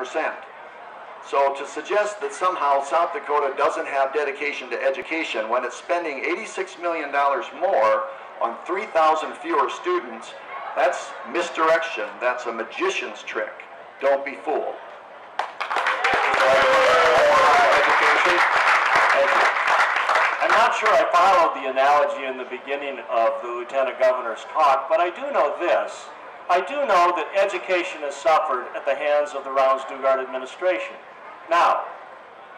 50%. So to suggest that somehow South Dakota doesn't have dedication to education when it's spending $86 million more on 3,000 fewer students, that's misdirection. That's a magician's trick. Don't be fooled. Education. Thank you. I'm not sure I followed the analogy in the beginning of the Lieutenant Governor's talk, but I do know this. I do know that education has suffered at the hands of the Rounds-Dugard administration. Now,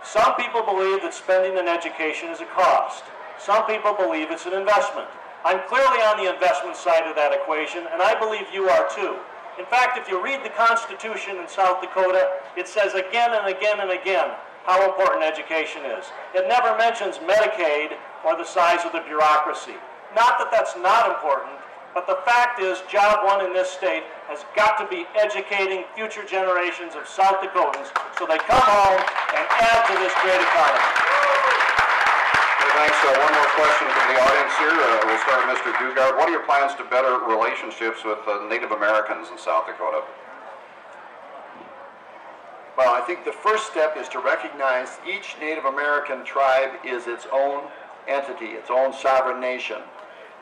some people believe that spending in education is a cost. Some people believe it's an investment. I'm clearly on the investment side of that equation, and I believe you are too. In fact, if you read the Constitution in South Dakota, it says again and again and again how important education is. It never mentions Medicaid or the size of the bureaucracy. Not that that's not important, but the fact is job one in this state has got to be educating future generations of South Dakotans so they come home and add to this great economy. Thanks. One more question from the audience here. We'll start with Mr. Dugard. What are your plans to better relationships with Native Americans in South Dakota? Well, I think the first step is to recognize each Native American tribe is its own entity, its own sovereign nation.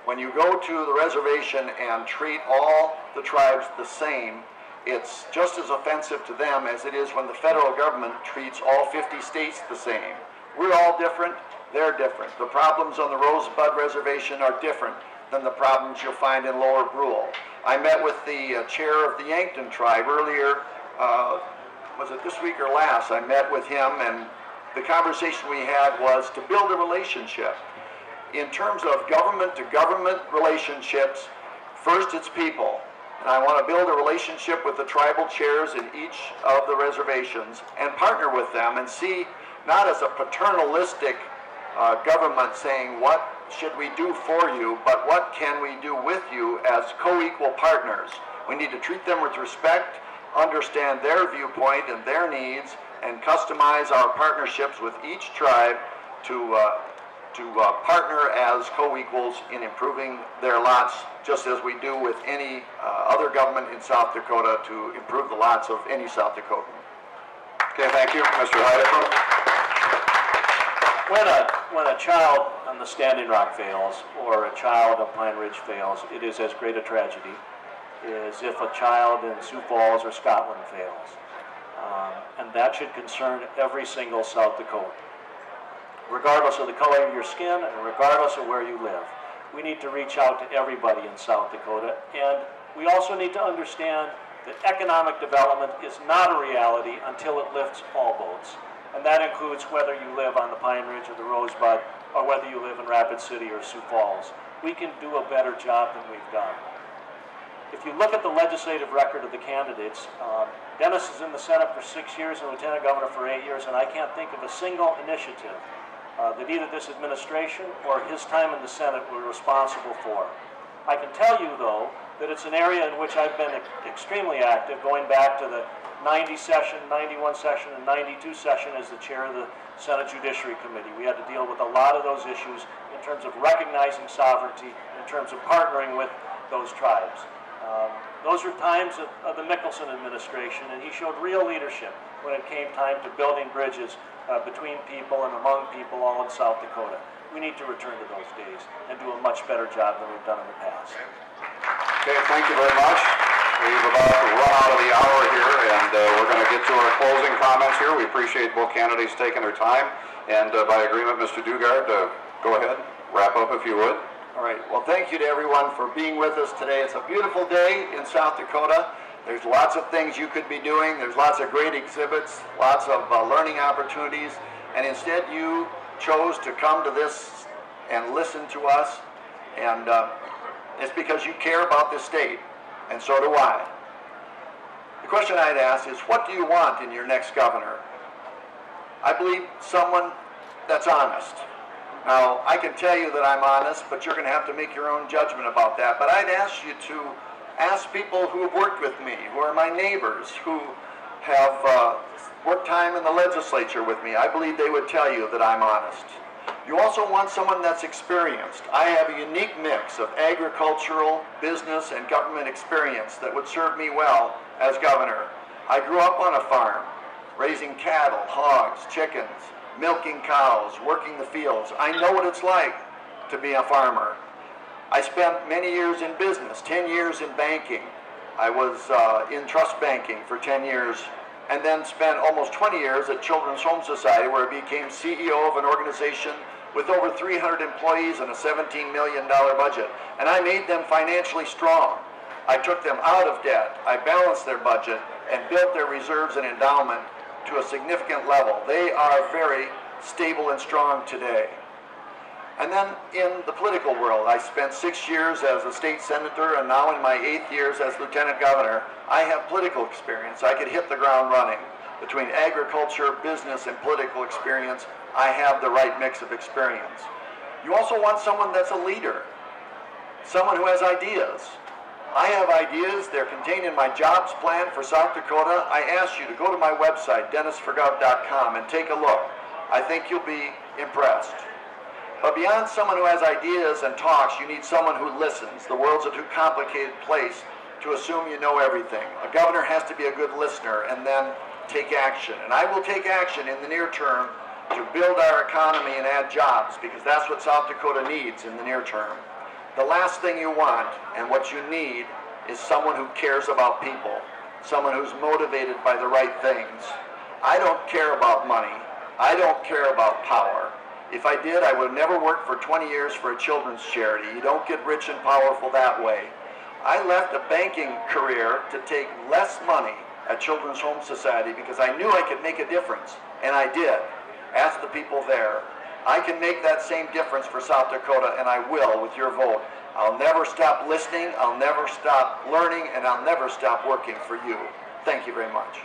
When you go to the reservation and treat all the tribes the same, it's just as offensive to them as it is when the federal government treats all 50 states the same. We're all different. They're different. The problems on the Rosebud Reservation are different than the problems you'll find in Lower Brule. I met with the chair of the Yankton tribe earlier, was it this week or last? I met with him, and the conversation we had was to build a relationship. In terms of government-to-government relationships, first it's people. And I want to build a relationship with the tribal chairs in each of the reservations and partner with them and see, not as a paternalistic government saying, what should we do for you, but what can we do with you as co-equal partners. We need to treat them with respect, understand their viewpoint and their needs, and customize our partnerships with each tribe to partner as co-equals in improving their lots, just as we do with any other government in South Dakota to improve the lots of any South Dakotan. Okay, thank you. Mr. Heidecker. When a child on the Standing Rock fails, or a child on Pine Ridge fails, it is as great a tragedy as if a child in Sioux Falls or Scotland fails. And that should concern every single South Dakotan. Regardless of the color of your skin and regardless of where you live. We need to reach out to everybody in South Dakota, and we also need to understand that economic development is not a reality until it lifts all boats. And that includes whether you live on the Pine Ridge or the Rosebud, or whether you live in Rapid City or Sioux Falls. We can do a better job than we've done. If you look at the legislative record of the candidates, Dennis is in the Senate for 6 years and Lieutenant Governor for 8 years, and I can't think of a single initiative that either this administration or his time in the Senate were responsible for. I can tell you, though, that it's an area in which I've been extremely active, going back to the 90 session, 91 session, and 92 session as the chair of the Senate Judiciary Committee. We had to deal with a lot of those issues in terms of recognizing sovereignty, in terms of partnering with those tribes. Those were times of the Mickelson administration, and he showed real leadership when it came time to building bridges between people and among people all in South Dakota. We need to return to those days and do a much better job than we've done in the past. Okay, thank you very much. We've about run out of the hour here, and we're going to get to our closing comments here. We appreciate both candidates taking their time, and by agreement, Mr. Dugard, go ahead, wrap up if you would. All right, well, thank you to everyone for being with us today. It's a beautiful day in South Dakota. There's lots of things you could be doing. There's lots of great exhibits, lots of learning opportunities, and instead you chose to come to this and listen to us, and it's because you care about this state, and so do I. The question I'd ask is, what do you want in your next governor? I believe someone that's honest. Now, I can tell you that I'm honest, but you're going to have to make your own judgment about that. But I'd ask you to ask people who have worked with me, who are my neighbors, who have worked time in the legislature with me. I believe they would tell you that I'm honest. You also want someone that's experienced. I have a unique mix of agricultural, business, and government experience that would serve me well as governor. I grew up on a farm, raising cattle, hogs, chickens, milking cows, working the fields. I know what it's like to be a farmer. I spent many years in business, 10 years in banking. I was in trust banking for 10 years, and then spent almost 20 years at Children's Home Society, where I became CEO of an organization with over 300 employees and a $17 million budget. And I made them financially strong. I took them out of debt. I balanced their budget and built their reserves and endowment to a significant level. They are very stable and strong today. And then in the political world, I spent 6 years as a state senator, and now in my 8th years as lieutenant governor, I have political experience. I could hit the ground running. Between agriculture, business, and political experience, I have the right mix of experience. You also want someone that's a leader, someone who has ideas. I have ideas. They're contained in my jobs plan for South Dakota. I ask you to go to my website, dennisforgov.com, and take a look. I think you'll be impressed. But beyond someone who has ideas and talks, you need someone who listens. The world's a too complicated place to assume you know everything. A governor has to be a good listener and then take action. And I will take action in the near term to build our economy and add jobs, because that's what South Dakota needs in the near term. The last thing you want and what you need is someone who cares about people, someone who's motivated by the right things. I don't care about money. I don't care about power. If I did, I would have never worked for 20 years for a children's charity. You don't get rich and powerful that way. I left a banking career to take less money at Children's Home Society because I knew I could make a difference, and I did. Ask the people there. I can make that same difference for South Dakota, and I will with your vote. I'll never stop listening, I'll never stop learning, and I'll never stop working for you. Thank you very much.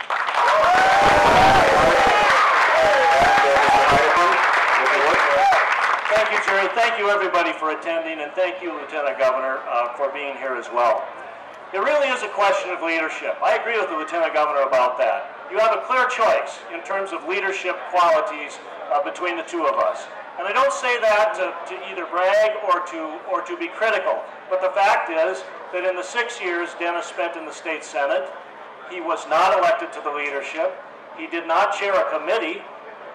Thank you, Jerry. Thank you, everybody, for attending, and thank you, Lieutenant Governor, for being here as well. It really is a question of leadership. I agree with the Lieutenant Governor about that. You have a clear choice in terms of leadership qualities between the two of us. And I don't say that to either brag or to be critical, but the fact is that in the 6 years Dennis spent in the state Senate, he was not elected to the leadership. He did not chair a committee.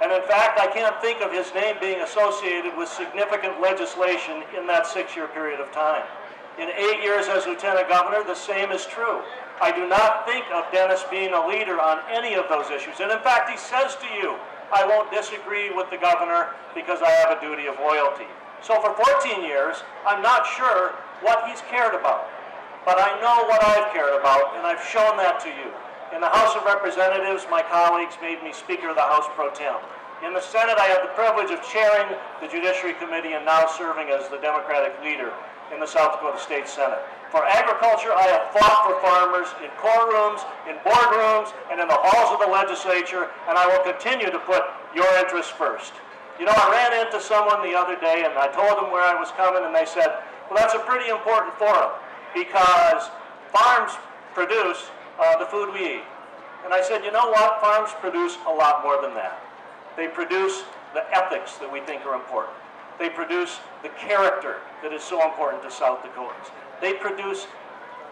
And in fact, I can't think of his name being associated with significant legislation in that 6-year period of time. In 8 years as Lieutenant Governor, the same is true. I do not think of Dennis being a leader on any of those issues. And in fact, he says to you, I won't disagree with the governor because I have a duty of loyalty. So for 14 years, I'm not sure what he's cared about. But I know what I've cared about, and I've shown that to you. In the House of Representatives, my colleagues made me Speaker of the House Pro Tem. In the Senate, I have the privilege of chairing the Judiciary Committee and now serving as the Democratic leader in the South Dakota State Senate. For agriculture, I have fought for farmers in courtrooms, in boardrooms, and in the halls of the legislature, and I will continue to put your interests first. You know, I ran into someone the other day, and I told them where I was coming, and they said, well, that's a pretty important forum, because farms produce the food we eat. And I said, you know what? Farms produce a lot more than that. They produce the ethics that we think are important. They produce the character that is so important to South Dakotans. They produce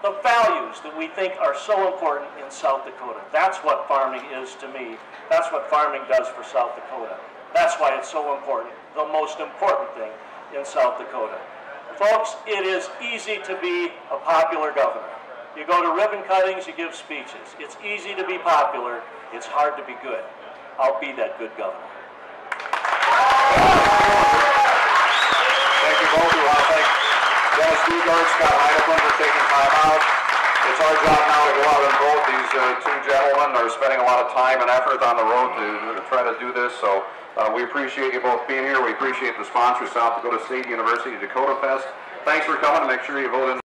the values that we think are so important in South Dakota. That's what farming is to me. That's what farming does for South Dakota. That's why it's so important, the most important thing in South Dakota. Folks, it is easy to be a popular governor. You go to ribbon cuttings, you give speeches. It's easy to be popular. It's hard to be good. I'll be that good governor. Thank you both. We want to thank Dennis Dugard, Scott Heidepin for taking time out. It's our job now to go out and vote. These two gentlemen are spending a lot of time and effort on the road to try to do this. So we appreciate you both being here. We appreciate the sponsor, South Dakota State University Dakotafest. Thanks for coming. Make sure you vote in.